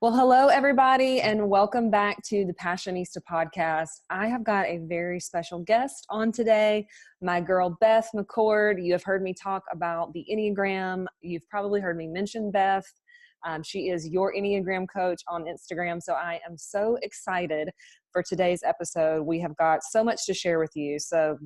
Well, hello, everybody, and welcome back to the Passionista podcast. I have got a very special guest on today, my girl, Beth Mccord. You have heard me talk about the Enneagram. You've probably heard me mention Beth. She is your Enneagram coach on Instagram. So I am so excited for today's episode. We have got so much to share with you. So,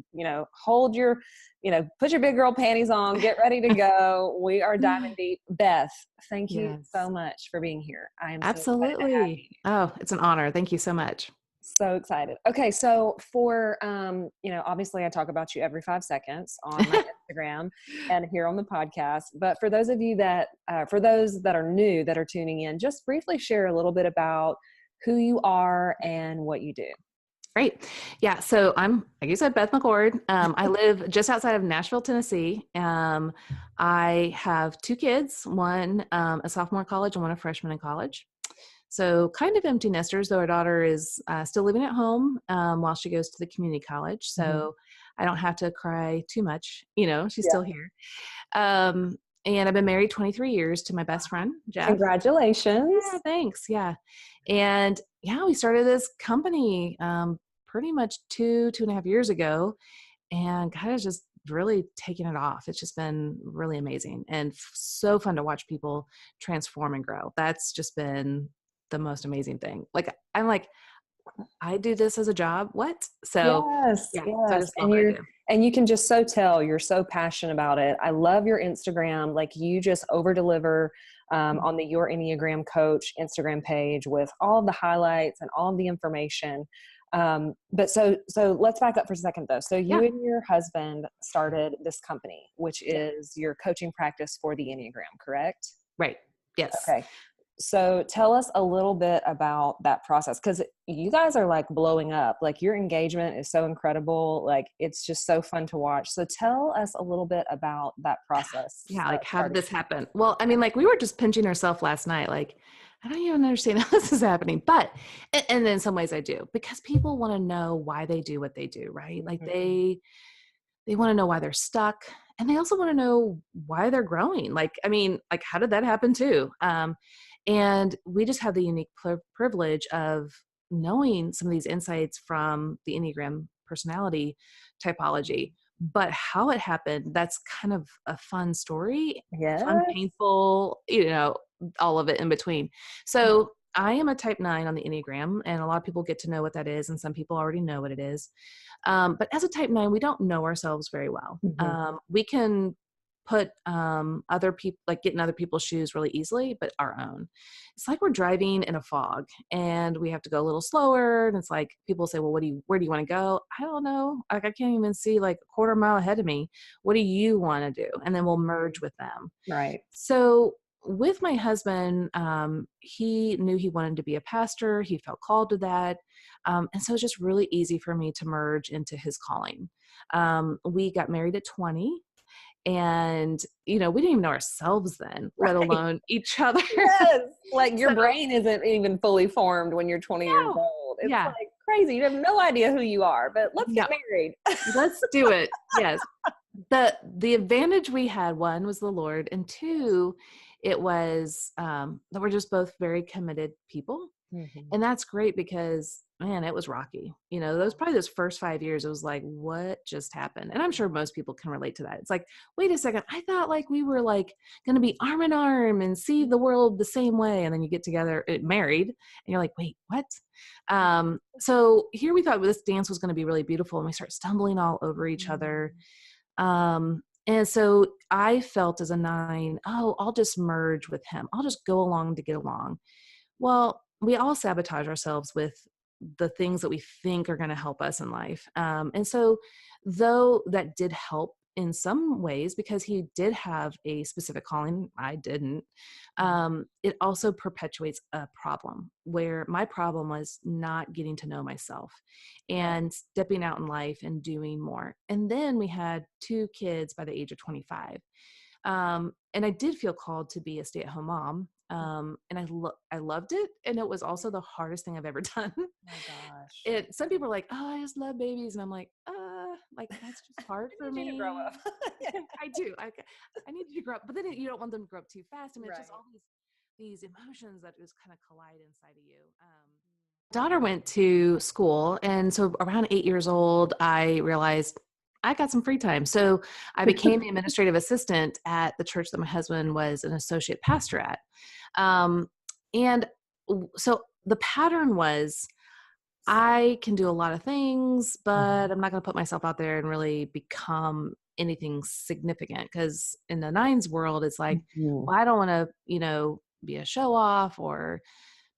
put your big girl panties on, get ready to go. We are diving deep. Beth, thank you so much for being here. I am so excited to have you. Oh, it's an honor. Thank you so much. So excited. Okay. So for, obviously I talk about you every 5 seconds on my Instagram and here on the podcast, but for those of you that, for those that are new, that are tuning in, just briefly share a little bit about who you are and what you do. Great. Yeah. So I'm, like you said, Beth Mccord. I live just outside of Nashville, Tennessee. I have 2 kids, one a sophomore in college and one a freshman in college. So kind of empty nesters, though our daughter is still living at home while she goes to the community college. So I don't have to cry too much. She's still here. And I've been married 23 years to my best friend, Jeff. Congratulations. Yeah, thanks. Yeah. And we started this company pretty much 2.5 years ago and kind of just really taking it off. It's just been really amazing and so fun to watch people transform and grow. That's just been the most amazing thing. I'm like, I do this as a job. What? So yes. So I just love what I do. And you can just so tell you're so passionate about it. I love your Instagram. Like you just over deliver on the Your Enneagram Coach Instagram page with all of the highlights and all of the information. But so let's back up for a second though. So you and your husband started this company, which is your coaching practice for the Enneagram, correct? Right. Yes. Okay. So tell us a little bit about that process, because you guys are like blowing up. Like your engagement is so incredible. Like it's just so fun to watch. So tell us a little bit about that process. Yeah. Like how did this happen? Well, I mean, like we were just pinching ourselves last night. Like, I don't even understand how this is happening, but, and in some ways I do, because people want to know why they do what they do, right? Like they want to know why they're stuck. And they also want to know why they're growing. Like, I mean, like, how did that happen too? And we just have the unique privilege of knowing some of these insights from the Enneagram personality typology, but how it happened, that's kind of a fun story, fun, painful, all of it in between. So I am a type 9 on the Enneagram, and a lot of people get to know what that is, and some people already know what it is. But as a type 9, we don't know ourselves very well. We can put other people, like get in other people's shoes really easily, but our own. It's like we're driving in a fog and we have to go a little slower. And it's like people say, well, where do you want to go? I don't know. Like I can't even see like a quarter mile ahead of me. What do you want to do? And then we'll merge with them. Right. So with my husband, he knew he wanted to be a pastor. He felt called to that. And so it's just really easy for me to merge into his calling. We got married at 20. And, we didn't even know ourselves then, let alone each other. Yes. Like your brain isn't even fully formed when you're 20 years old. It's like crazy. You have no idea who you are, but let's get married. Let's do it. Yes. The advantage we had, one, was the Lord. And 2, it was that we're just both very committed people. And that's great because, man, it was rocky. Those first 5 years, it was like, what just happened? And I'm sure most people can relate to that. It's like, wait a second, I thought like we were like going to be arm in arm and see the world the same way. And then you get together, married, and you're like, wait, what? So here we thought this dance was going to be really beautiful, and we start stumbling all over each other. And so I felt as a 9, I'll just merge with him. I'll just go along to get along. Well, we all sabotage ourselves with the things that we think are going to help us in life. And so though that did help in some ways because he did have a specific calling, I didn't, it also perpetuates a problem where my problem was not getting to know myself and stepping out in life and doing more. And then we had 2 kids by the age of 25. And I did feel called to be a stay-at-home mom. And I loved it. And it was also the hardest thing I've ever done. Oh my gosh. Some people are like, I just love babies. And I'm like, that's just hard for me. To grow up. I do. I need you to grow up, but then you don't want them to grow up too fast. I mean, it's just all these these emotions that just kind of collide inside of you. Daughter went to school, and so around 8 years old, I realized I got some free time. So I became the administrative assistant at the church that my husband was an associate pastor at. And so the pattern was, I can do a lot of things, but I'm not going to put myself out there and really become anything significant, because in the nines world, it's like, well, I don't want to, be a show off or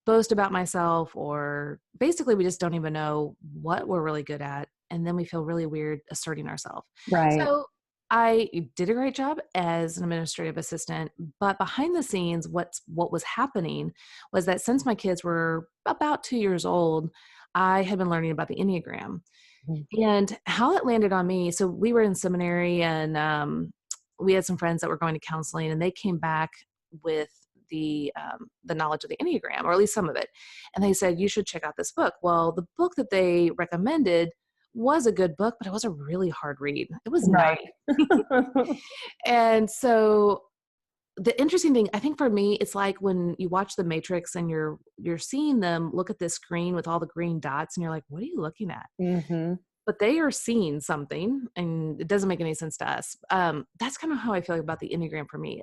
boast about myself, or basically we just don't even know what we're really good at. And then we feel really weird asserting ourselves. Right. So I did a great job as an administrative assistant, but behind the scenes, what was happening was that since my kids were about 2 years old, I had been learning about the Enneagram. And how it landed on me. So we were in seminary, and we had some friends that were going to counseling, and they came back with the knowledge of the Enneagram, or at least some of it. And they said, you should check out this book. Well, the book that they recommended was a good book, but it was a really hard read. It was not. And so the interesting thing, I think for me, it's like when you watch The Matrix and you're seeing them look at this screen with all the green dots, and you're like, what are you looking at? But they are seeing something, and it doesn't make any sense to us. That's kind of how I feel about the Enneagram for me.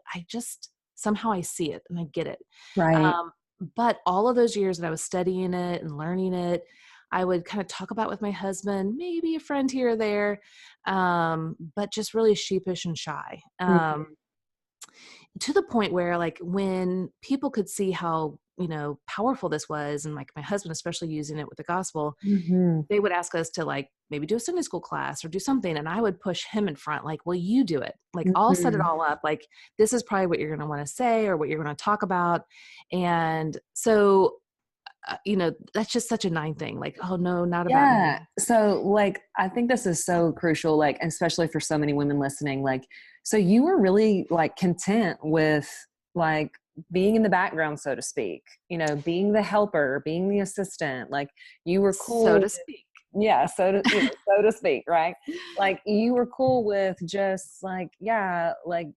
Somehow I see it and I get it. Right. But all of those years that I was studying it and learning it, I would kind of talk about with my husband, maybe a friend here or there, but just really sheepish and shy. To the point where, like, when people could see how, powerful this was, and like my husband, especially using it with the gospel, they would ask us to, like, maybe do a Sunday school class or do something. And I would push him in front, like, well, you do it. Like, I'll set it all up. Like, this is probably what you're going to want to say or what you're going to talk about. And so, that's just such a nine thing. Like, oh no, not about me. So like, I think this is so crucial, like, especially for so many women listening, like, so you were really like content with like being in the background, so to speak, being the helper, being the assistant, like you were cool. So to speak. Yeah. So to speak. Right. Like you were cool with just like, yeah, like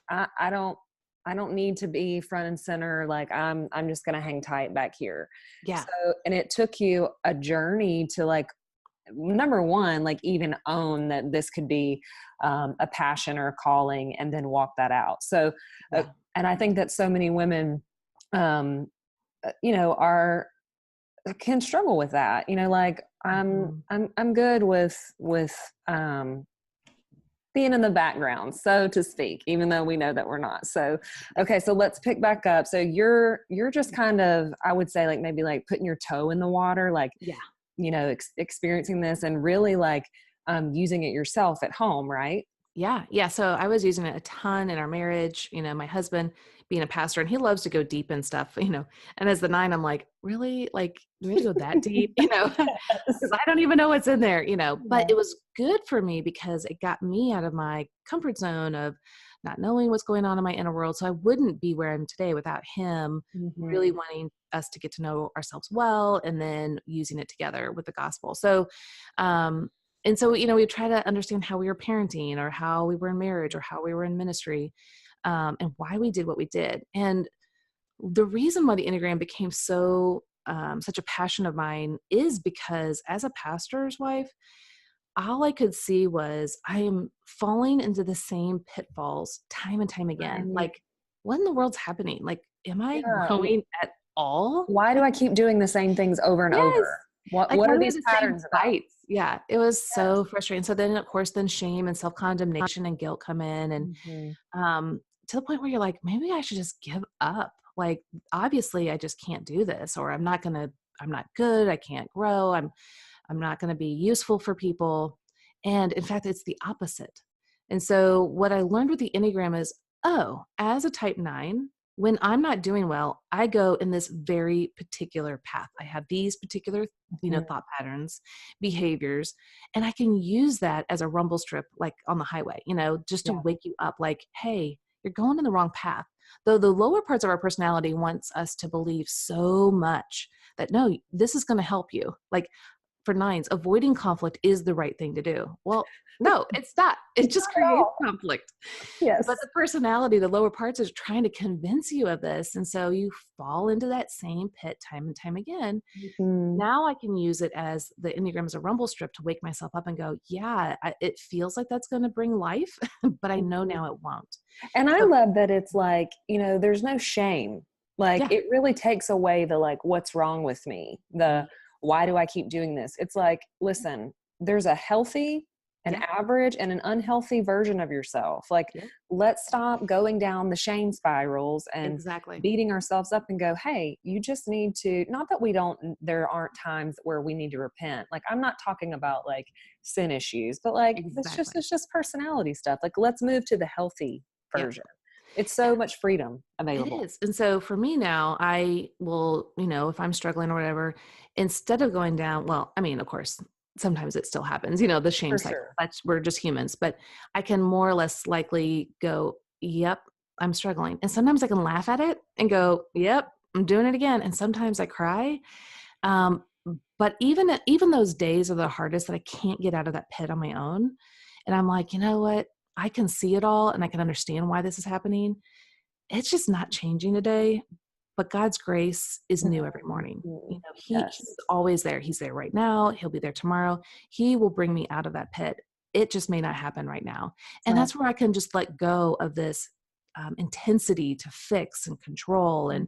I don't need to be front and center. Like I'm just going to hang tight back here. Yeah. So, and it took you a journey to, like, number one, like even own that this could be a passion or a calling, and then walk that out. So, and I think that so many women, can struggle with that, like I'm good with being in the background, so to speak, even though we know that we're not. So, okay. So let's pick back up. So you're just kind of, I would say, like maybe like putting your toe in the water, like, experiencing this and really like using it yourself at home. Right. Yeah. Yeah. So I was using it a ton in our marriage, my husband being a pastor, and he loves to go deep in stuff, and as the 9, I'm like, really? Like, do we have to go that deep? Because I don't even know what's in there, but it was good for me because it got me out of my comfort zone of not knowing what's going on in my inner world. So I wouldn't be where I'm today without him really wanting us to get to know ourselves well, and then using it together with the gospel. So, and so, we try to understand how we were parenting, or how we were in marriage, or how we were in ministry, and why we did what we did. And the reason why the Enneagram became such a passion of mine is because, as a pastor's wife, all I could see was I am falling into the same pitfalls time and time again. Like, what in the world's happening? Like, am I growing at all? Why do I keep doing the same things over and over? What are these patterns about? Yeah, it was so frustrating. So then, of course, shame and self-condemnation and guilt come in, and to the point where you're like, maybe I should just give up. Like, obviously, I just can't do this, or I'm not good. I can't grow. I'm not going to be useful for people. And in fact, it's the opposite. And so what I learned with the Enneagram is, as a type 9, when I'm not doing well, I go in this very particular path. I have these particular, thought patterns, behaviors, and I can use that as a rumble strip, like on the highway, just to wake you up, like, hey, you're going in the wrong path. Though the lower parts of our personality wants us to believe so much that, no, this is going to help you. Like, for nines, avoiding conflict is the right thing to do. Well, no, it's not. It just creates conflict. Yes. But the personality, the lower parts, is trying to convince you of this. And so you fall into that same pit time and time again. Now I can use it as the Enneagram as a rumble strip to wake myself up and go, yeah, it feels like that's going to bring life, but I know now it won't. And I love that it's like, there's no shame. Like it really takes away the, like, what's wrong with me? The, why do I keep doing this? It's like, listen, there's a healthy, an average, and an unhealthy version of yourself. Like, let's stop going down the shame spirals and beating ourselves up and go, hey, you just need to, not that there aren't times where we need to repent. Like, I'm not talking about like sin issues, but like, it's just personality stuff. Like, let's move to the healthy version. It's so much freedom available. It is. And so for me now, I will, if I'm struggling or whatever, instead of going down, well, I mean, of course, sometimes it still happens, the shame cycle. We're just humans, but I can more or less likely go, yep, I'm struggling. And sometimes I can laugh at it and go, yep, I'm doing it again. And sometimes I cry. But even those days are the hardest that I can't get out of that pit on my own. And I'm like, you know what? I can see it all and I can understand why this is happening. It's just not changing today, but God's grace is new every morning. He's always there. He's there right now. He'll be there tomorrow. He will bring me out of that pit. It just may not happen right now. And that's where I can just let go of this intensity to fix and control. And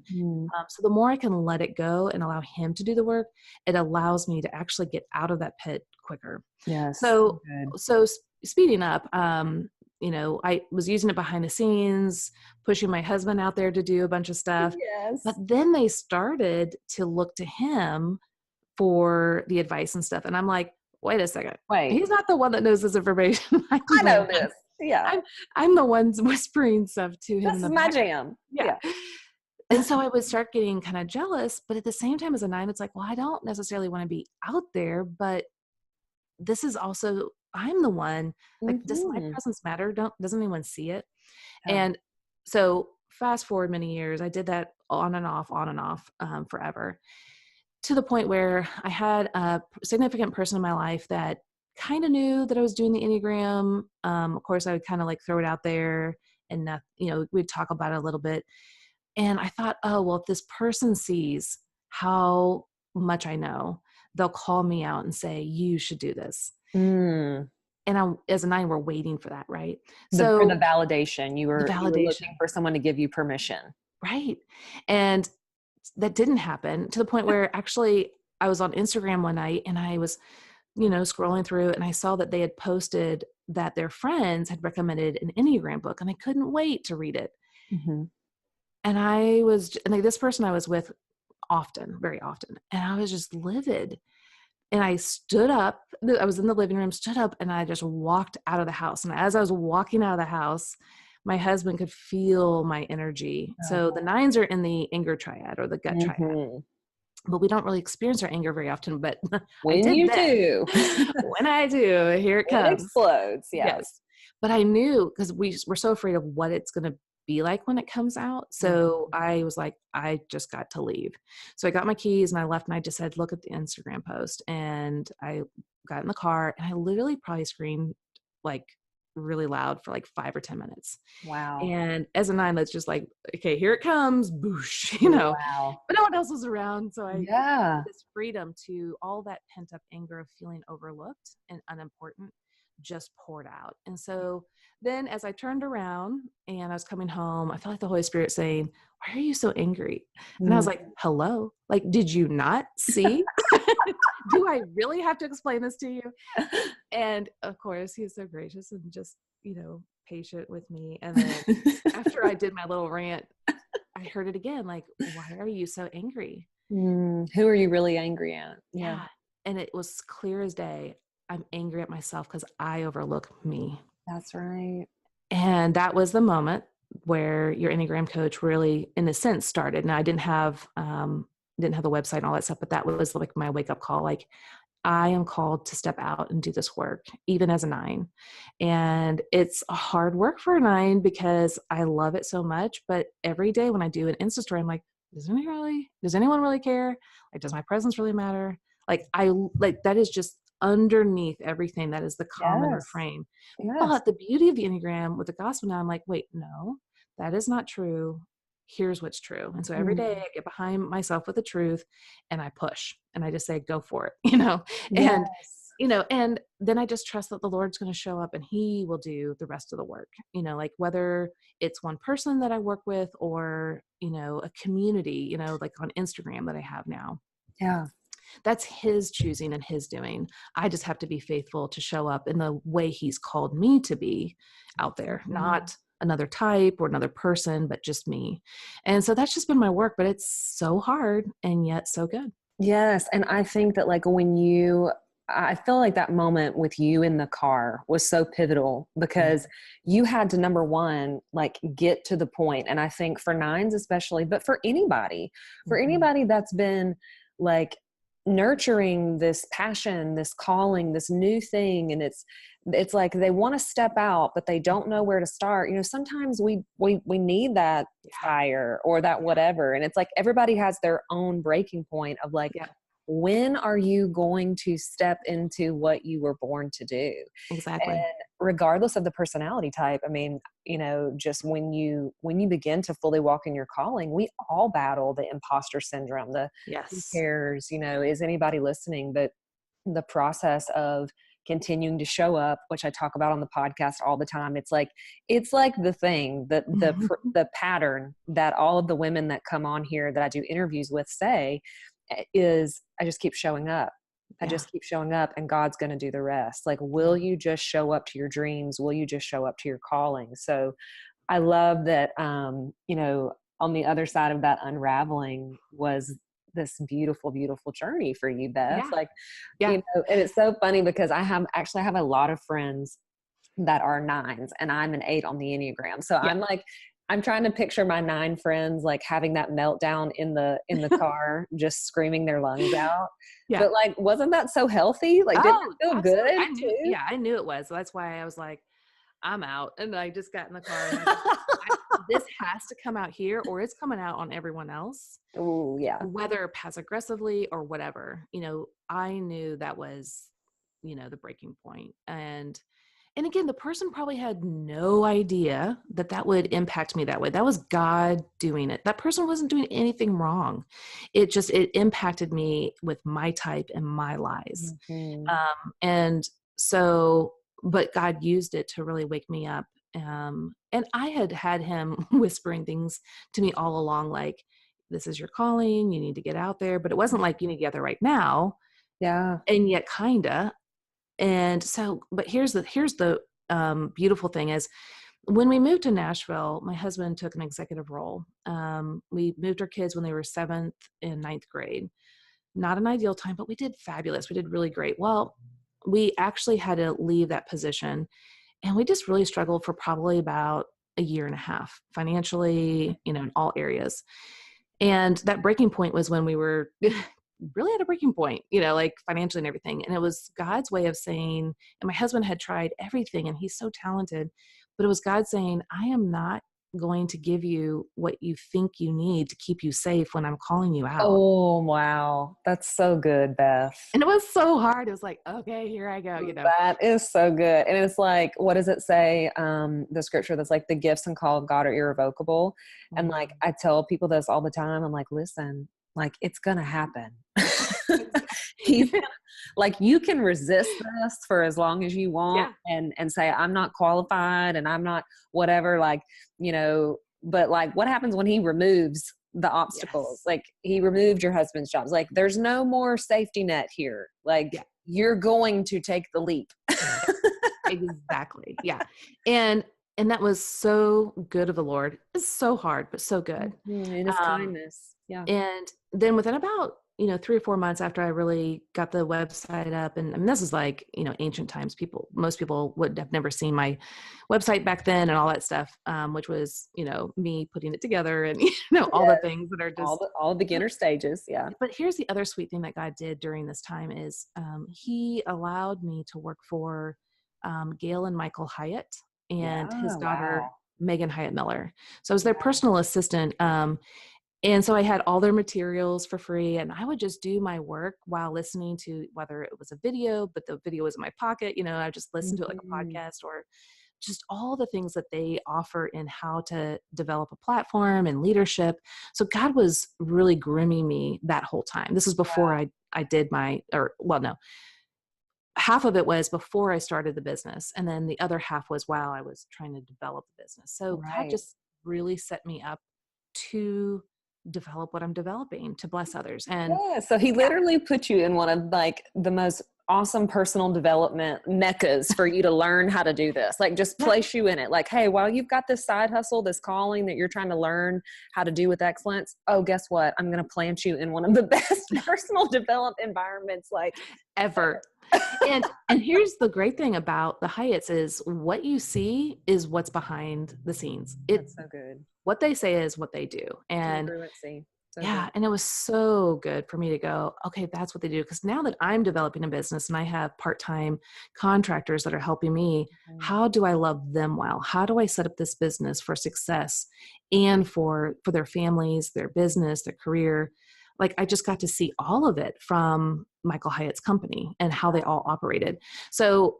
so the more I can let it go and allow him to do the work, it allows me to actually get out of that pit quicker. Yes. So speeding up, I was using it behind the scenes, pushing my husband out there to do a bunch of stuff. Yes. But then they started to look to him for the advice and stuff. And I'm like, wait a second. He's not the one that knows this information. I know this. Yeah. I'm the ones whispering stuff to him. This is my jam. Yeah. And so I would start getting kind of jealous, but at the same time as a 9, it's like, well, I don't necessarily want to be out there, but this is also, I'm the one, like, does my presence matter? Doesn't anyone see it? And so fast forward many years, I did that on and off, forever, to the point where I had a significant person in my life that kind of knew that I was doing the Enneagram. Of course, I would kind of like throw it out there and, we'd talk about it a little bit. And I thought, oh, well, if this person sees how much I know, they'll call me out and say, you should do this. And as a 9, we're waiting for that, right? So for the validation, you were looking for someone to give you permission. Right. And that didn't happen, to the point where actually I was on Instagram one night and I was, scrolling through, and I saw that they had posted that their friends had recommended an Enneagram book, and I couldn't wait to read it. And this person I was with often, very often, and I was just livid. And I stood up, I was in the living room, stood up, and I just walked out of the house. And as I was walking out of the house, my husband could feel my energy. So the 9s are in the anger triad, or the gut triad. But we don't really experience our anger very often, but when you do, when I do, here it comes. It explodes. Yes. But I knew, because we're so afraid of what it's going to be like when it comes out. So I was like, I just got to leave. So I got my keys and I left, and I just said, look at the Instagram post. And I got in the car and I literally probably screamed like really loud for like 5 or 10 minutes. Wow. And as a 9, that's just like, okay, here it comes, boosh, Wow. But no one else was around. So I had this freedom to all that pent up anger of feeling overlooked and unimportant just poured out. And so then as I turned around and I was coming home, I felt like the Holy Spirit saying, why are you so angry? And I was like, hello, like, did you not see? Do I really have to explain this to you? And of course, he's so gracious and just, patient with me. And then after I did my little rant, I heard it again, like, why are you so angry? Who are you really angry at? Yeah. And it was clear as day. I'm angry at myself because I overlook me. That's right. And that was the moment where your Enneagram coach really, in a sense, started. Now I didn't have the website and all that stuff, but that was like my wake up call. Like, I am called to step out and do this work, even as a 9. And it's a hard work for a 9 because I love it so much. But every day when I do an Insta story, I'm like, does anyone really care? Like, does my presence really matter? Like that is just underneath everything. That is the common Yes. refrain. Yes. But the beauty of the Enneagram with the gospel now, I'm like, wait, no, that is not true. Here's what's true. And so every day Mhm. I get behind myself with the truth and I push and I just say, go for it, and, Yes. and then I just trust that the Lord's going to show up and he will do the rest of the work, like whether it's one person that I work with or, a community, like on Instagram that I have now. Yeah. That's his choosing and his doing. I just have to be faithful to show up in the way he's called me to be out there, not another type or another person, but just me. And so that's just been my work, but it's so hard and yet so good. Yes. And I think that I feel like that moment with you in the car was so pivotal because you had to, number one, like get to the point. And I think for nines, especially, but for anybody that's been like nurturing this passion, this calling, this new thing. And it's like they want to step out, but they don't know where to start. Sometimes we need that fire or that whatever. And it's like everybody has their own breaking point of like, when are you going to step into what you were born to do? Exactly. And regardless of the personality type, I mean, just when you begin to fully walk in your calling, we all battle the imposter syndrome, who cares, is anybody listening? But the process of continuing to show up, which I talk about on the podcast all the time, it's like the thing that the pattern that all of the women that come on here that I do interviews with say is, I just keep showing up. I just keep showing up and God's going to do the rest. Like, will you just show up to your dreams? Will you just show up to your calling? So I love that, on the other side of that unraveling was this beautiful, beautiful journey for you, Beth. And it's so funny because I have a lot of friends that are nines and I'm an 8 on the Enneagram. So I'm trying to picture my 9 friends like having that meltdown in the car, just screaming their lungs out. But like, wasn't that so healthy? Like, didn't it feel absolutely. good too? I knew it was. So that's why I was like, I'm out. And I just got in the car and this has to come out here or it's coming out on everyone else. Oh yeah. Whether passive aggressively or whatever, I knew that was, the breaking point. And again, the person probably had no idea that would impact me that way. That was God doing it. That person wasn't doing anything wrong. It impacted me with my type and my lies. And so, but God used it to really wake me up. And I had him whispering things to me all along, like, this is your calling, you need to get out there. But it wasn't like you need to get out there right now. Yeah. And yet kinda. And so, but here's the beautiful thing is when we moved to Nashville, my husband took an executive role. We moved our kids when they were 7th and 9th grade. Not an ideal time, but we did fabulous. We did really great. Well, we actually had to leave that position and we just really struggled for probably about a year and a half financially, in all areas. And that breaking point was when we were really at a breaking point, like financially and everything. And it was God's way of saying, and my husband had tried everything and he's so talented, but it was God saying, I am not going to give you what you think you need to keep you safe when I'm calling you out. Oh, wow. That's so good, Beth. And it was so hard. It was like, okay, here I go, That is so good. And it's like, what does it say? The scripture that's like, the gifts and call of God are irrevocable. And like, I tell people this all the time. I'm like, listen, like, it's going to happen. Like, you can resist this for as long as you want and say, I'm not qualified and I'm not whatever, like, but like, what happens when he removes the obstacles? Like, he removed your husband's jobs. Like, there's no more safety net here. Like, you're going to take the leap. Exactly. Yeah. And that was so good of the Lord. It's so hard, but so good. In his kindness. Yeah. And then within about, 3 or 4 months after I really got the website up, and I mean, this is like, ancient times, most people would have never seen my website back then and all that stuff, which was, me putting it together and, all the things that are just all beginner stages. Yeah. But here's the other sweet thing that God did during this time is, he allowed me to work for, Gail and Michael Hyatt and his daughter, Megan Hyatt Miller. So I was their personal assistant. And so I had all their materials for free, and I would just do my work while listening to, whether it was a video, but the video was in my pocket, I just listened to it like a Mhm. podcast, or just all the things that they offer in how to develop a platform and leadership. So God was really grooming me that whole time. This is before I did no, half of it was before I started the business. And then the other half was while I was trying to develop the business. So God Right. just really set me up to develop what I'm developing to bless others. And Yeah. So he yeah, literally put you in one of like the most awesome personal development meccas for you to learn how to do this. Like just yeah, place you in it. Like, hey, while you've got this side hustle, this calling that you're trying to learn how to do with excellence, oh, guess what? I'm going to plant you in one of the best personal development environments like ever. ever. And here's the great thing about the Hyatts is what you see is what's behind the scenes. That's so good. What they say is what they do. And Congruency. So good. yeah, and it was so good for me to go, okay, that's what they do. Because now that I'm developing a business and I have part-time contractors that are helping me, Mhm. how do I love them well? How do I set up this business for success and for their families, their business, their career? Like I just got to see all of it from Michael Hyatt's company and how they all operated. So,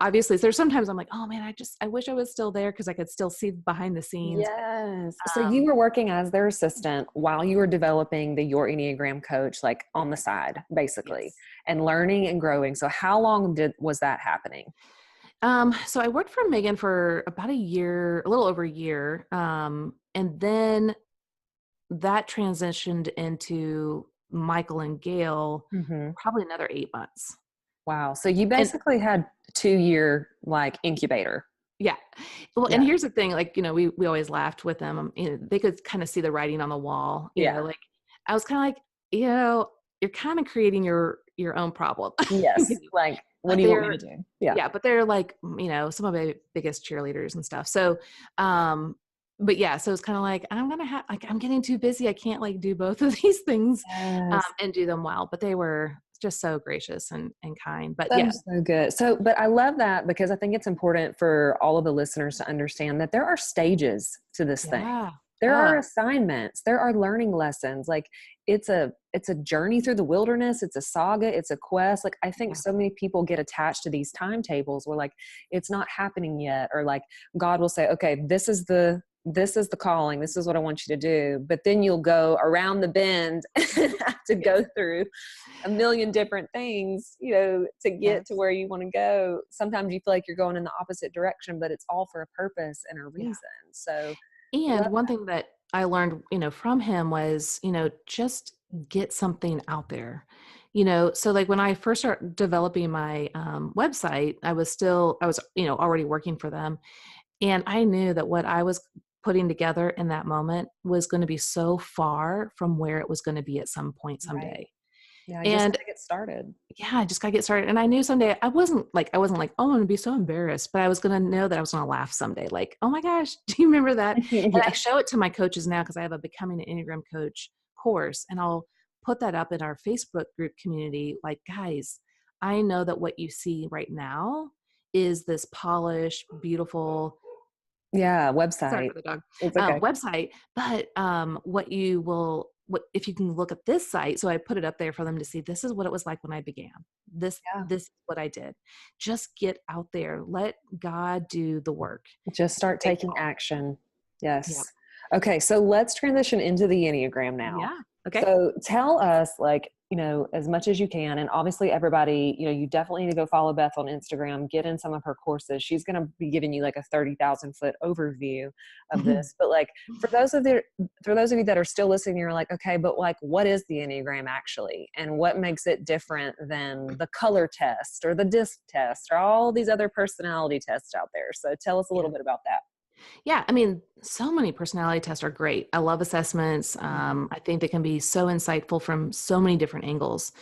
obviously there's sometimes I'm like, oh man, I wish I was still there because I could still see behind the scenes. But Yes. So you were working as their assistant while you were developing the Your Enneagram coach, like on the side, basically, yes. and learning and growing. So how long was that happening? So I worked for Megan for about a year, a little over a year. And then that transitioned into Michael and Gail, Hmm. probably another 8 months. Wow. So you And basically had 2-year like incubator. yeah, well, and Yeah. here's the thing, like, we always laughed with them. They could kind of see the writing on the wall, Yeah. like I was kind of like, you're kind of creating your own problem. Yes. Like, what But do you want me they're to do? Yeah. Yeah, but they're like, some of my biggest cheerleaders and stuff. So, but yeah, so it's kind of like, I'm getting too busy. I can't like do both of these things, Yes. and do them well. But they were just so gracious and kind. But So, yeah, so good. So, but I love that because I think it's important for all of the listeners to understand that there are stages to this thing. yeah, There are assignments, there are learning lessons. Like it's a journey through the wilderness. It's a saga. It's a quest. Like I think yeah, so many people get attached to these timetables where like, it's not happening yet. Or like God will say, okay, this is the calling. This is what I want you to do. But then you'll go around the bend and have to yes, go through a million different things, to get to yes, where you want to go. Sometimes you feel like you're going in the opposite direction, but it's all for a purpose and a yeah. reason. So And love one thing that I learned, from him was, just get something out there. So like when I first started developing my website, I was, already working for them. And I knew that what I was putting together in that moment was going to be so far from where it was going to be at some point that. Right. someday. Yeah. You just got And to get started. yeah, I just got to get started. And I knew someday I wasn't like, oh, I'm going to be so embarrassed, but I was going to know that I was going to laugh someday. Like, oh my gosh, do you remember that? And I Yeah. show it to my coaches now because I have a Becoming an Enneagram Coach course, and I'll put that up in our Facebook group community. Like, guys, I know that what you see right now is this polished, beautiful, Yeah. sorry Website. for the dog, It's okay. website. But what if you can look at this site? So I put it up there for them to see. This is what it was like when I began. Yeah. This is what I did. Just get out there. Let God do the work. Just Be start taking faithful. action. Yeah. Yes. Okay. So let's transition into the Enneagram now. Yeah. Okay. So tell us, like, as much as you can. And obviously, everybody, you definitely need to go follow Beth on Instagram, get in some of her courses. She's going to be giving you like a 30,000-foot overview of this. But like, for those of you that are still listening, you're like, okay, but like, what is the Enneagram actually? And what makes it different than the color test or the disc test or all these other personality tests out there? So tell us a Yeah. little bit about that. Yeah, I mean, so many personality tests are great. I love assessments. Mhm. I think they can be so insightful from so many different angles.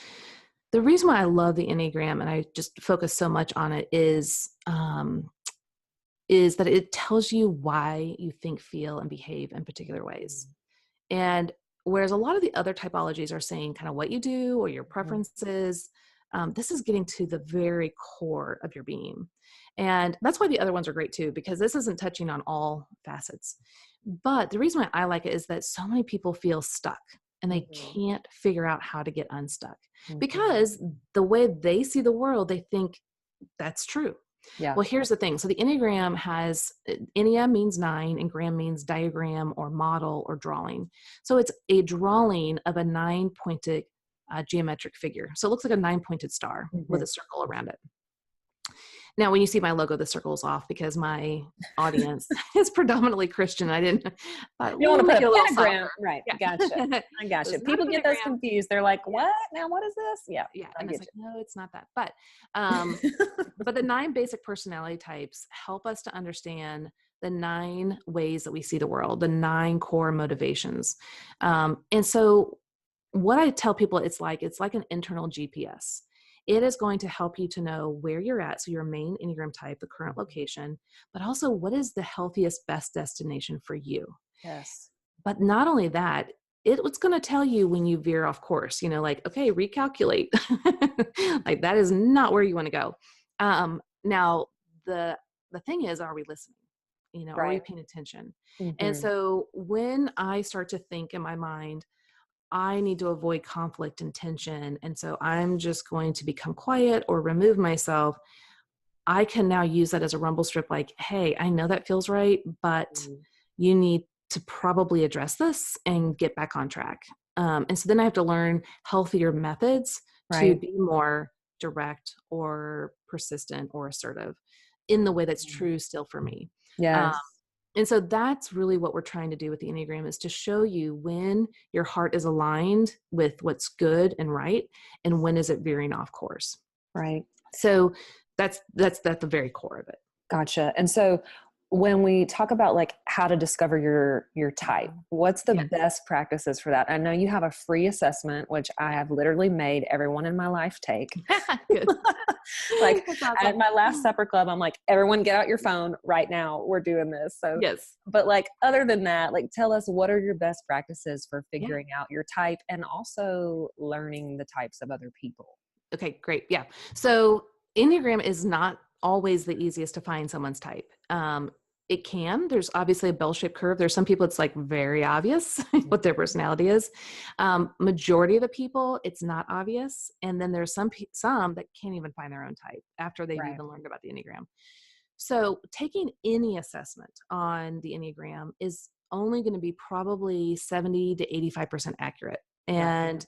The reason why I love the Enneagram and I just focus so much on it is that it tells you why you think, feel, and behave in particular ways. And whereas a lot of the other typologies are saying kind of what you do or your Mhm. preferences, This is getting to the very core of your being. And that's why the other ones are great too, because this isn't touching on all facets. But the reason why I like it is that so many people feel stuck and they can't figure out how to get unstuck because the way they see the world, they think that's true. Yeah. Well, here's the thing. So the Enneagram has, Ennea means 9 and gram means diagram or model or drawing. So it's a drawing of a 9-pointed geometric figure. So it looks like a 9-pointed star with a circle around it. Now, when you see my logo, the circle's off because my audience is predominantly Christian. I didn't. You want to put a pentagram, right? Yeah. Gotcha. I gotcha. People get those confused. They're like, "What? Now, what is this?" Yeah, yeah. And it's like, no, it's not that. But, but the 9 basic personality types help us to understand the 9 ways that we see the world, the 9 core motivations, and so what I tell people, it's like an internal GPS. It is going to help you to know where you're at. So your main Enneagram type, the current location, but also what is the healthiest, best destination for you. Yes. But not only that, it's going to tell you when you veer off course, like, okay, recalculate. Like that is not where you want to go. Now the thing is, are we listening? Are we paying attention? And so when I start to think in my mind, I need to avoid conflict and tension, and so I'm just going to become quiet or remove myself, I can now use that as a rumble strip, like, hey, I know that feels right, but you need to probably address this and get back on track. And so then I have to learn healthier methods to be more direct or persistent or assertive in the way that's true still for me. Yes. And so that's really what we're trying to do with the Enneagram, is to show you when your heart is aligned with what's good and right, and when is it veering off course. Right. So that's the very core of it. Gotcha. And so when we talk about like how to discover your type, what's the best practices for that? I know you have a free assessment, which I have literally made everyone in my life take. Like awesome. At my last supper club, I'm like, everyone get out your phone right now. We're doing this. So yes. But like, other than that, like, tell us, what are your best practices for figuring out your type and also learning the types of other people? Okay, great. Yeah. So Enneagram is not always the easiest to find someone's type. It can. There's obviously a bell-shaped curve. There's some people it's like very obvious what their personality is. Majority of the people, it's not obvious. And then there's some that can't even find their own type after they've even learned about the Enneagram. So taking any assessment on the Enneagram is only going to be probably 70 to 85% accurate. And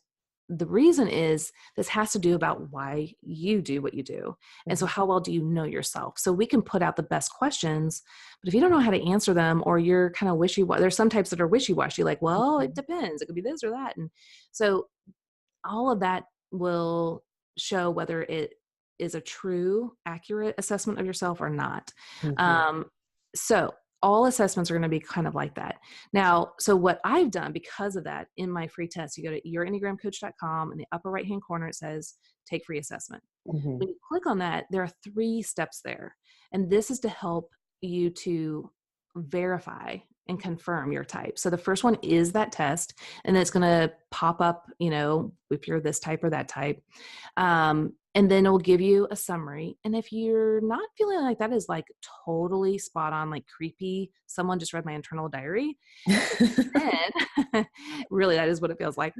the reason is this has to do about why you do what you do. And so how well do you know yourself? So we can put out the best questions, but if you don't know how to answer them, or you're kind of wishy-washy, there's some types that are wishy-washy, like, well, it depends. It could be this or that. And so all of that will show whether it is a true, accurate assessment of yourself or not. So all assessments are going to be kind of like that. Now, so what I've done because of that, in my free test, you go to yourenneagramcoach.com, in the upper right-hand corner, it says take free assessment. When you click on that, there are 3 steps there. And this is to help you to verify and confirm your type. So the first one is that test, and then it's going to pop up, if you're this type or that type. And then it will give you a summary. And if you're not feeling like that is like totally spot on, like creepy, someone just read my internal diary, then really that is what it feels like.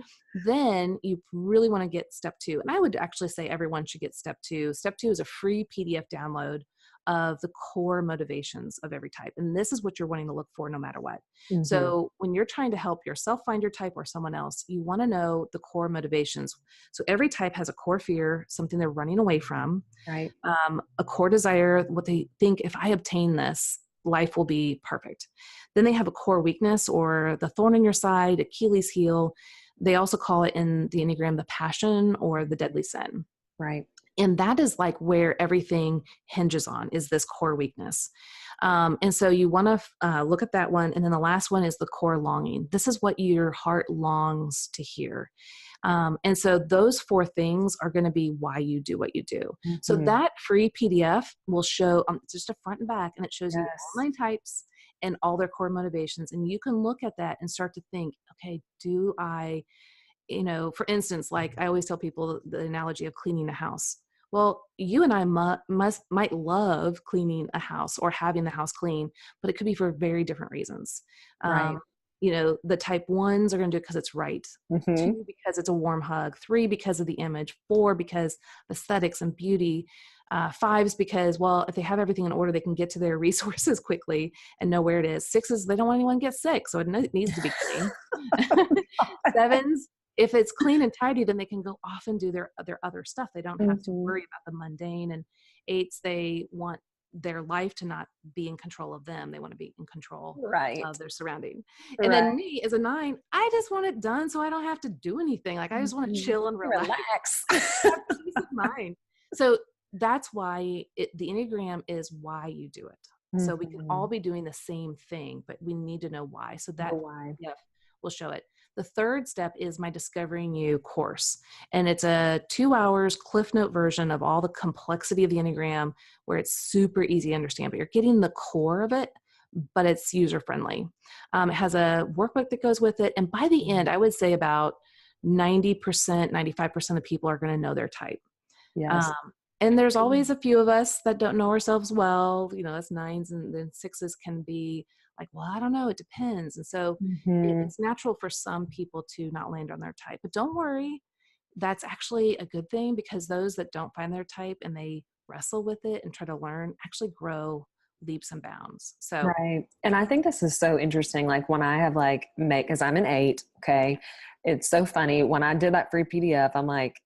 Then you really want to get step 2. And I would actually say everyone should get step 2. Step 2 is a free PDF download of the core motivations of every type. And this is what you're wanting to look for no matter what. So when you're trying to help yourself find your type or someone else, you want to know the core motivations. So every type has a core fear, something they're running away from, right? A core desire, what they think, if I obtain this, life will be perfect. Then they have a core weakness, or the thorn in your side, Achilles heel. They also call it in the Enneagram the passion or the deadly sin. Right. And that is like where everything hinges on, is this core weakness. And so you want to look at that one. And then the last one is the core longing. This is what your heart longs to hear. And so those 4 things are going to be why you do what you do. So that free PDF will show just a front and back, and it shows you all 9 types and all their core motivations. And you can look at that and start to think, okay, for instance, like I always tell people the analogy of cleaning a house. Well, you and I might love cleaning a house or having the house clean, but it could be for very different reasons. Right. The type ones are going to do it because it's right. Mm-hmm. 2, because it's a warm hug. 3, because of the image. 4, because of aesthetics and beauty. 5s, because, well, if they have everything in order, they can get to their resources quickly and know where it is. 6s, they don't want anyone to get sick, so it needs to be clean. 7s, if it's clean and tidy, then they can go off and do their other stuff. They don't have to worry about the mundane. And 8s, they want their life to not be in control of them. They want to be in control of their surrounding. And then me as a 9, I just want it done so I don't have to do anything. Like I just want to chill and relax. Have peace of mind. So that's why the Enneagram is why you do it. So we can all be doing the same thing, but we need to know why. So that will show it. The third step is my Discovering You course. And it's a 2 hours Cliff Note version of all the complexity of the Enneagram, where it's super easy to understand, but you're getting the core of it, but it's user-friendly. It has a workbook that goes with it. And by the end, I would say about 90%, 95% of people are going to know their type. Yes. And there's always a few of us that don't know ourselves well. That's 9s, and then 6s can be like, well, I don't know, it depends. And so it's natural for some people to not land on their type, but don't worry. That's actually a good thing, because those that don't find their type and they wrestle with it and try to learn actually grow leaps and bounds. So, right. And I think this is so interesting. Like when I have cause I'm an 8. Okay. It's so funny. When I did that free PDF, I'm like,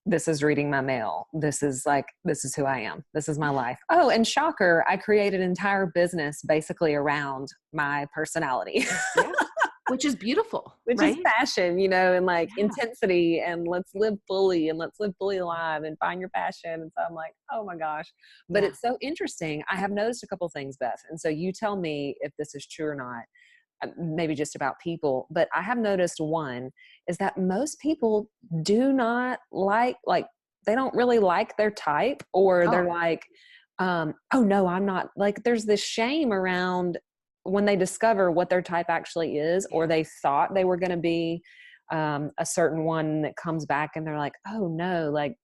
this is reading my mail. This is who I am. This is my life. Oh, and shocker, I created an entire business basically around my personality. Which is beautiful. Which right? is passion, and intensity, and let's live fully alive and find your passion. And so I'm like, oh my gosh. But it's so interesting. I have noticed a couple things, Beth. And so you tell me if this is true or not. Maybe just about people, but I have noticed one is that most people do not they don't really like their type, or they're like, oh no, I'm not, like there's this shame around when they discover what their type actually is, or they thought they were going to be a certain one that comes back and they're like, oh no, like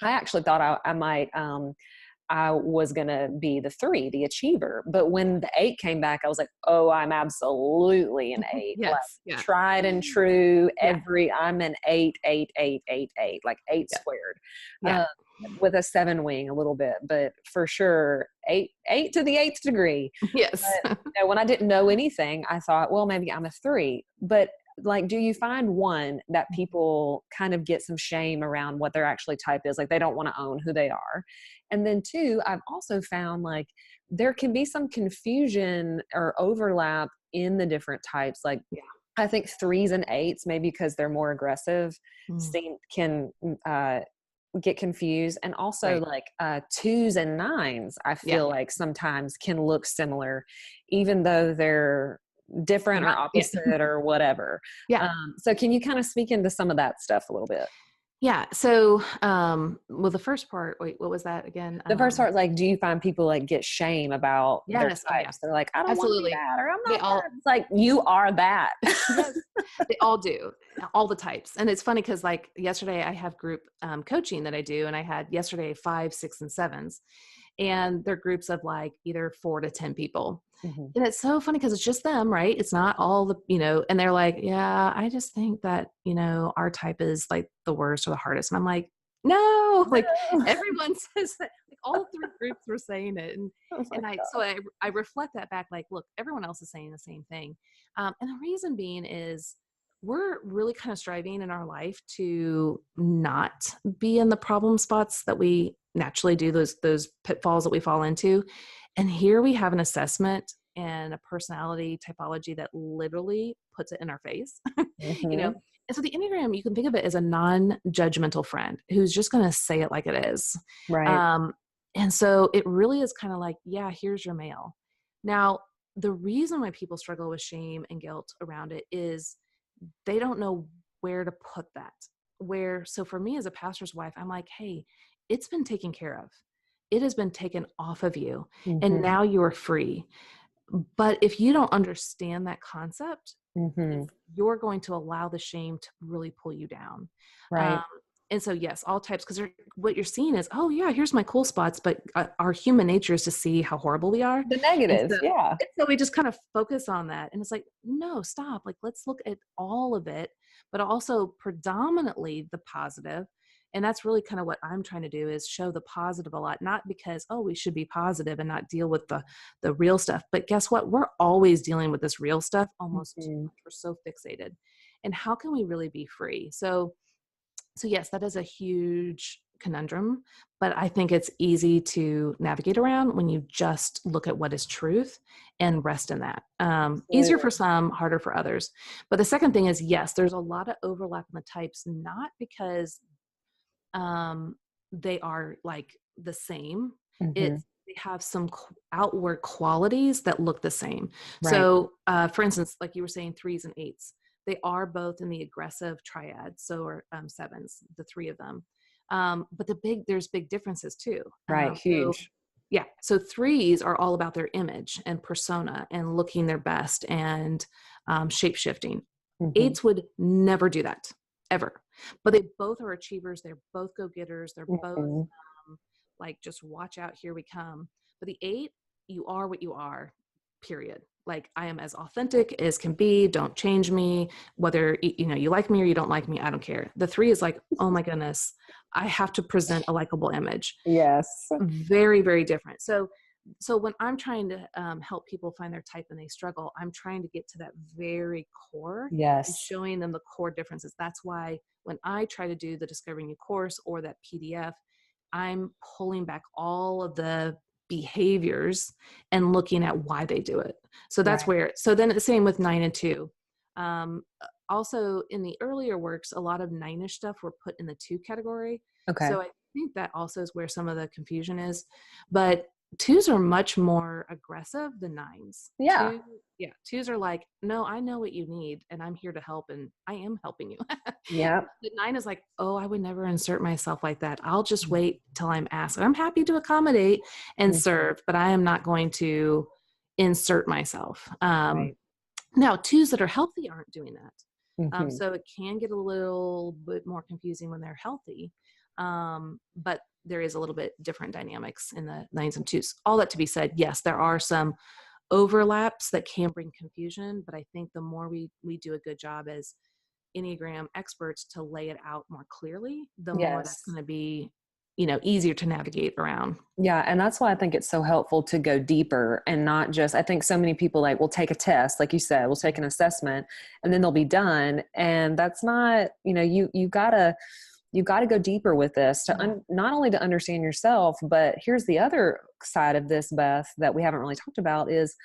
I actually thought I was going to be the 3, the achiever. But when the 8 came back, I was like, oh, I'm absolutely an 8. Tried and true. I'm an 8, 8, 8, 8, 8, like 8 squared. With a 7 wing a little bit, but for sure 8 to the 8th degree. Yes. But, when I didn't know anything, I thought, well, maybe I'm a 3. But do you find one that people kind of get some shame around what their actually type is? Like they don't want to own who they are. And then 2, I've also found there can be some confusion or overlap in the different types. I think 3s and 8s, maybe because they're more aggressive, can get confused. And also 2s and 9s, I feel like sometimes can look similar, even though they're different or opposite or whatever. So can you kind of speak into some of that stuff a little bit? Yeah. So, the first part, wait, what was that again? The first part, do you find people get shame about their types? They're like, I don't want to be that, or I'm not that. It's like, you are that. Yes, they all do, all the types. And it's funny because yesterday I have group coaching that I do, and I had yesterday 5, 6, and 7s. And they're groups of either 4 to 10 people. And it's so funny because it's just them, right? It's not all the, and they're like, yeah, I just think that, our type is the worst or the hardest. And I'm like, no, everyone says that, all 3 groups were saying it. And, I reflect that back, look, everyone else is saying the same thing. And the reason being is we're really kind of striving in our life to not be in the problem spots that we naturally do, those pitfalls that we fall into. And here we have an assessment and a personality typology that literally puts it in our face. And so the Enneagram, you can think of it as a non-judgmental friend who's just going to say it like it is. Right. And so it really is kind of here's your mail. Now, the reason why people struggle with shame and guilt around it is they don't know where to put that. So for me as a pastor's wife, I'm like, hey, it's been taken care of. It has been taken off of you. And now you are free. But if you don't understand that concept, Mm-hmm. you're going to allow the shame to really pull you down. Right. And so, yes, all types, because what you're seeing is, oh yeah, here's my cool spots, but our human nature is to see how horrible we are. The And negative. Yeah. so we just kind of focus on that. And it's like, no, stop. Like, let's look at all of it, but also predominantly the positive. And that's really kind of what I'm trying to do, is show the positive a lot, not because, oh, we should be positive and not deal with the real stuff. But guess what? We're always dealing with this real stuff almost too Mm-hmm. much. We're so fixated. And how can we really be free? So yes, that is a huge conundrum, but I think it's easy to navigate around when you just look at what is truth and rest in that. Easier for Absolutely. some, harder for others. But the second thing is, yes, there's a lot of overlap in the types, not because they are like the same. Mm-hmm. It's they have some outward qualities that look the same. Right. So, for instance, like you were saying, 3s and 8s, they are both in the aggressive triad. So are 7s, the 3 of them. But there's big differences too. Right. So Huge. yeah, so 3s are all about their image and persona and looking their best and shape shifting. Mm-hmm. 8s would never do that, ever. But they both are achievers. They're both go-getters. They're both Mm-hmm. like, just watch out, here we come. But the 8, you are what you are, period. Like, I am as authentic as can be. Don't change me. Whether you like me or you don't like me, I don't care. The 3 is like, oh my goodness, I have to present a likable image. Yes. Very, very different. So when I'm trying to help people find their type and they struggle, I'm trying to get to that very core and Yes. showing them the core differences. That's why when I try to do the Discovering You course or that PDF, I'm pulling back all of the behaviors and looking at why they do it. So that's Right. where, so then the same with 9 and 2. Um, Also in the earlier works, a lot of 9ish stuff were put in the 2 category. Okay. So I think that also is where some of the confusion is. But 2s are much more aggressive than 9s. Yeah. 2s are like, no, I know what you need and I'm here to help and I am helping you. Yeah. The 9 is like, oh, I would never insert myself like that. I'll just wait till I'm asked. I'm happy to accommodate and Mhm. serve, but I am not going to insert myself. Right. Now, 2s that are healthy aren't doing that. Mm-hmm. So it can get a little bit more confusing when they're healthy. But there is a little bit different dynamics in the 9s and 2s. All that to be said, yes, there are some overlaps that can bring confusion, but I think the more we do a good job as Enneagram experts to lay it out more clearly, the more that's Yes. going to be, easier to navigate around. Yeah. And that's why I think it's so helpful to go deeper and not just, I think so many people like will take a test, like you said, will take an assessment and then they'll be done. And that's not, you gotta go deeper with this to Yeah, not only to understand yourself, but here's the other side of this, Beth, that we haven't really talked about is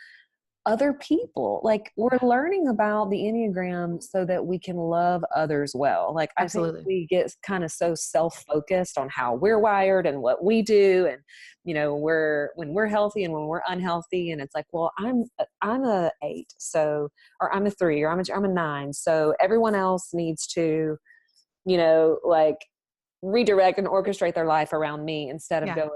other people. Like we're learning about the Enneagram so that we can love others well. Like I think absolutely. we get kind of so self-focused on how we're wired and what we do. And, when we're healthy and when we're unhealthy and it's like, well, I'm a 8. So, or I'm a 3 or I'm a 9. So everyone else needs to, like redirect and orchestrate their life around me Yeah,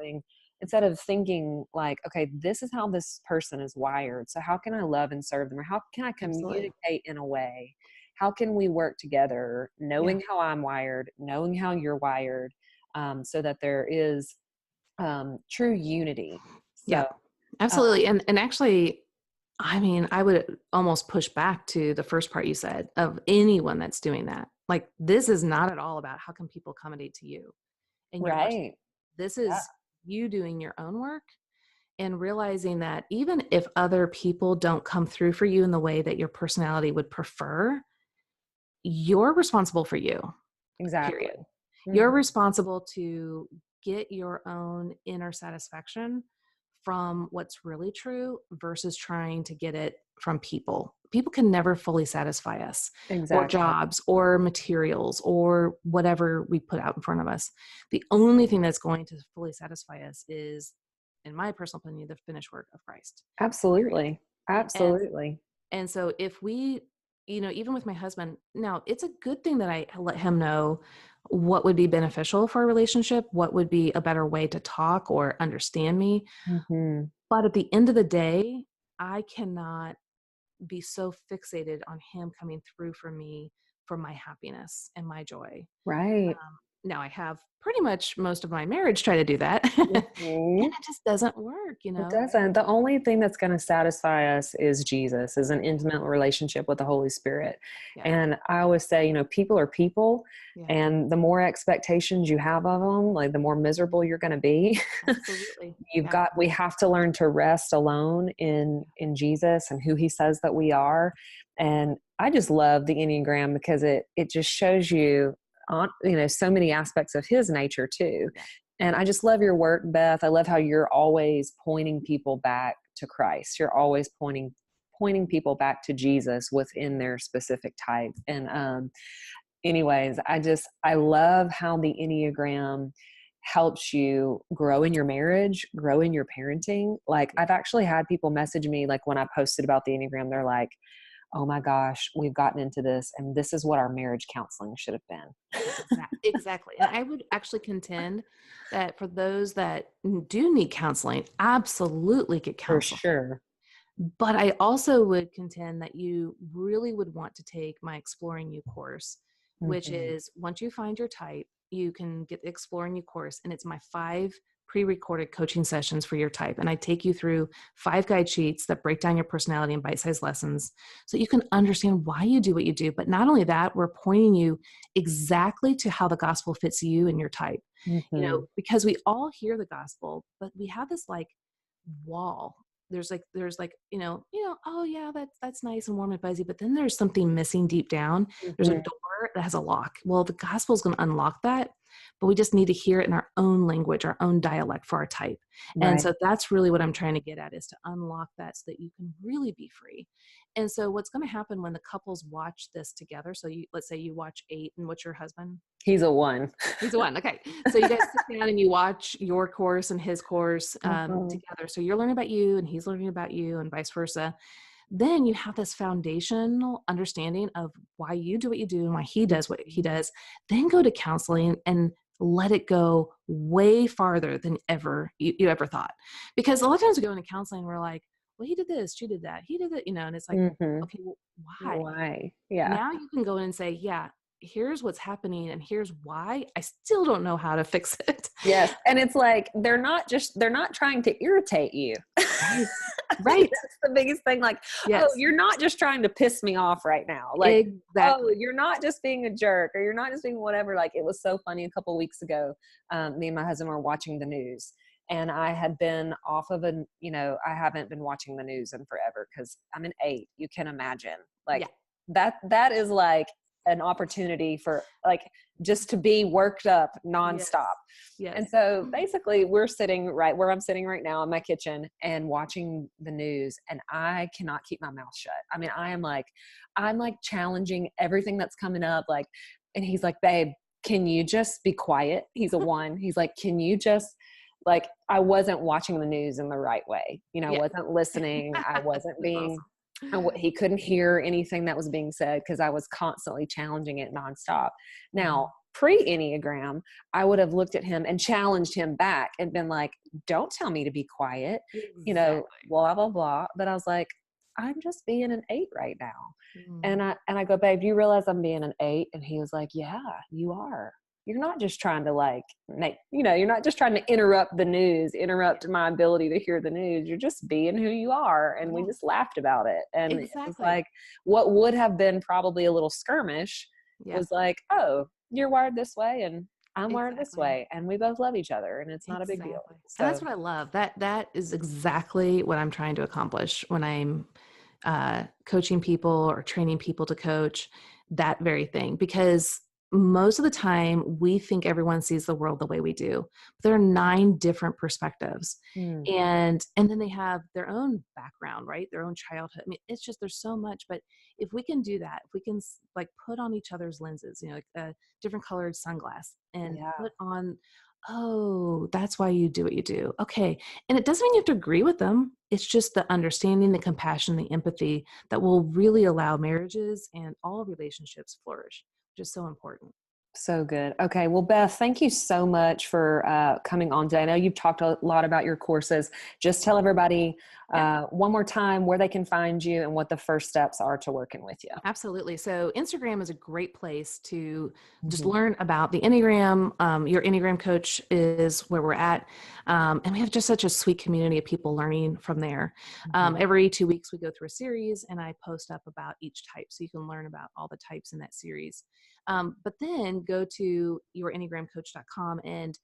instead of thinking like, okay, this is how this person is wired. So how can I love and serve them? Or how can I absolutely. communicate in a way? How can we work together, Yeah, knowing how I'm wired, knowing how you're wired, so that there is true unity. yeah, So, uh, absolutely. And actually, I mean, I would almost push back to the first part you said of anyone that's doing that. Like, this is not at all about how can people accommodate to you and your person. right. This Yeah. is you doing your own work and realizing that even if other people don't come through for you in the way that your personality would prefer, you're responsible for you, Exactly. period. You're Mhm. responsible to get your own inner satisfaction from what's really true versus trying to get it from people. People can never fully satisfy us, or Exactly. jobs, or materials, or whatever we put out in front of us. The only thing that's going to fully satisfy us is, in my personal opinion, the finished work of Christ. Period. Absolutely. And Absolutely. so if we, even with my husband, now it's a good thing that I let him know what would be beneficial for our relationship, what would be a better way to talk or understand me. Mhm. But at the end of the day, I cannot be so fixated on him coming through for me for my happiness and my joy. Right. Now I have pretty much most of my marriage try to do that. And Mhm. it just doesn't work, It doesn't. The only thing that's going to satisfy us is Jesus, is an intimate relationship with the Holy Spirit. Yeah. And I always say, people are people, Yeah. and the more expectations you have of them, like the more miserable you're going to be. Absolutely. We have to learn to rest alone in Jesus and who he says that we are. And I just love the Enneagram because it just shows you on, so many aspects of his nature too. Yeah. And I just love your work, Beth. I love how you're always pointing people back to Christ. You're always pointing people back to Jesus within their specific type. And anyways, I love how the Enneagram helps you grow in your marriage, grow in your parenting. Like, I've actually had people message me, like when I posted about the Enneagram, they're like, oh my gosh, we've gotten into this, and this is what our marriage counseling should have been. Exactly. And I would actually contend that for those that do need counseling, absolutely get For counseling. sure. But I also would contend that you really would want to take my Exploring You course, which Mm-hmm. is once you find your type, you can get the Exploring You course, and it's my 5 pre-recorded coaching sessions for your type. And I take you through 5 guide sheets that break down your personality in bite-sized lessons so you can understand why you do what you do. But not only that, we're pointing you exactly to how the gospel fits you and your type. Mm-hmm. Because we all hear the gospel, but we have this like wall. There's like, oh yeah, that's nice and warm and fuzzy, but then there's something missing deep down. There's a Mm-hmm. door that has a lock. Well, the gospel is going to unlock that, but we just need to hear it in our own language, our own dialect for our type. And Right. so that's really what I'm trying to get at, is to unlock that so that you can really be free. And so what's going to happen when the couples watch this together? So let's say you watch 8, and what's your husband? He's a 1. He's a 1. Okay. So you guys sit down and you watch your course and his course Uh-huh. together. So you're learning about you and he's learning about you and vice versa. Then you have this foundational understanding of why you do what you do and why he does what he does. Then go to counseling and let it go way farther than ever you ever thought. Because a lot of times we go into counseling, we're like, well, he did this, she did that, he did it, and it's like, Mm-hmm. okay, well, why? Why? Yeah. Now you can go in and say, yeah, here's what's happening and here's why. I still don't know how to fix it. Yes. And it's like, they're not trying to irritate you. Right. I Right. think that's the biggest thing. Like, Yes. oh, you're not just trying to piss me off right now. Like, oh, Exactly. you're not just being a jerk, or you're not just being whatever. Like, it was so funny a couple of weeks ago. Me and my husband were watching the news, and I had been off of I haven't been watching the news in forever because I'm an 8. You can imagine, like, Yeah. that is like an opportunity for, like, just to be worked up Yes. nonstop. Yes. And so basically we're sitting right where I'm sitting right now in my kitchen and watching the news, and I cannot keep my mouth shut. I mean, I'm like challenging everything that's coming up. Like, and he's like, babe, can you just be quiet? He's a 1. He's like, can you just, like, I wasn't watching the news in the right way. I wasn't listening. I wasn't being, Awesome. he couldn't hear anything that was being said because I was constantly challenging it nonstop. Now, pre-Enneagram, I would have looked at him and challenged him back and been like, don't tell me to be quiet, Exactly. blah, blah, blah. But I was like, I'm just being an 8 right now. Mm. And I go, babe, do you realize I'm being an 8? And he was like, yeah, you are. You're not just trying to, like, you're not just trying to interrupt the news, interrupt my ability to hear the news. You're just being who you are. And we just laughed about it. And it was Exactly. like, what would have been probably a little skirmish Yeah. was like, oh, you're wired this way and I'm wired this Exactly. way, and we both love each other, and it's not a big deal. Exactly. So And that's what I love. That is exactly what I'm trying to accomplish when I'm coaching people or training people to coach, that very thing. Because most of the time we think everyone sees the world the way we do. There are 9 different perspectives. And then they have their own background, right? Their own childhood. I mean, it's just, there's so much. But if we can do that, if we can like put on each other's lenses, like a different colored sunglass, and put on, oh, that's why you do what you do. Okay. And it doesn't mean you have to agree with them. It's just the understanding, the compassion, the empathy that will really allow marriages and all relationships flourish, which is so important. So good. Okay. Well, Beth, thank you so much for coming on today. I know you've talked a lot about your courses. Just tell everybody one more time where they can find you and what the first steps are to working with you. Absolutely. So Instagram is a great place to just Mm-hmm. learn about the Enneagram. Your Enneagram coach is where we're at. And we have just such a sweet community of people learning from there. Mm-hmm. Every 2 weeks, we go through a series and I post up about each type. So you can learn about all the types in that series. But then go to yourenneagramcoach.com and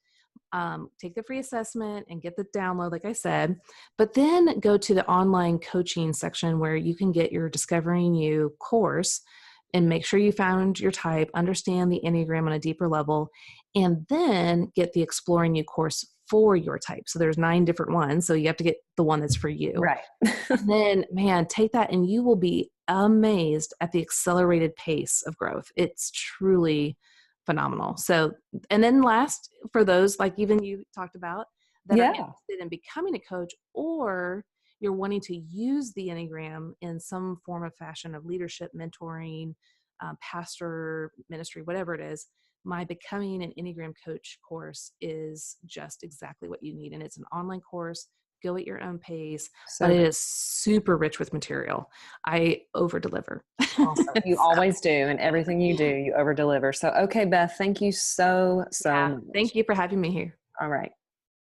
take the free assessment and get the download, like I said, but then go to the online coaching section where you can get your Discovering You course and make sure you found your type, understand the Enneagram on a deeper level, and then get the Exploring You course for your type. So there's 9 different ones. So you have to get the one that's for you. Right. And then, man, take that and you will be amazed at the accelerated pace of growth. It's truly phenomenal. So, and then last, for those like even you talked about that are Yeah. interested in becoming a coach, or you're wanting to use the Enneagram in some form of fashion of leadership, mentoring, pastor ministry, whatever it is, my Becoming an Enneagram Coach course is just exactly what you need. And it's an online course. Go at your own pace, but So it good. is super rich with material. I over deliver. Awesome. You always do. And everything you do, you over deliver. So, okay, Beth, thank you so Yeah. much. Thank you for having me here. All right.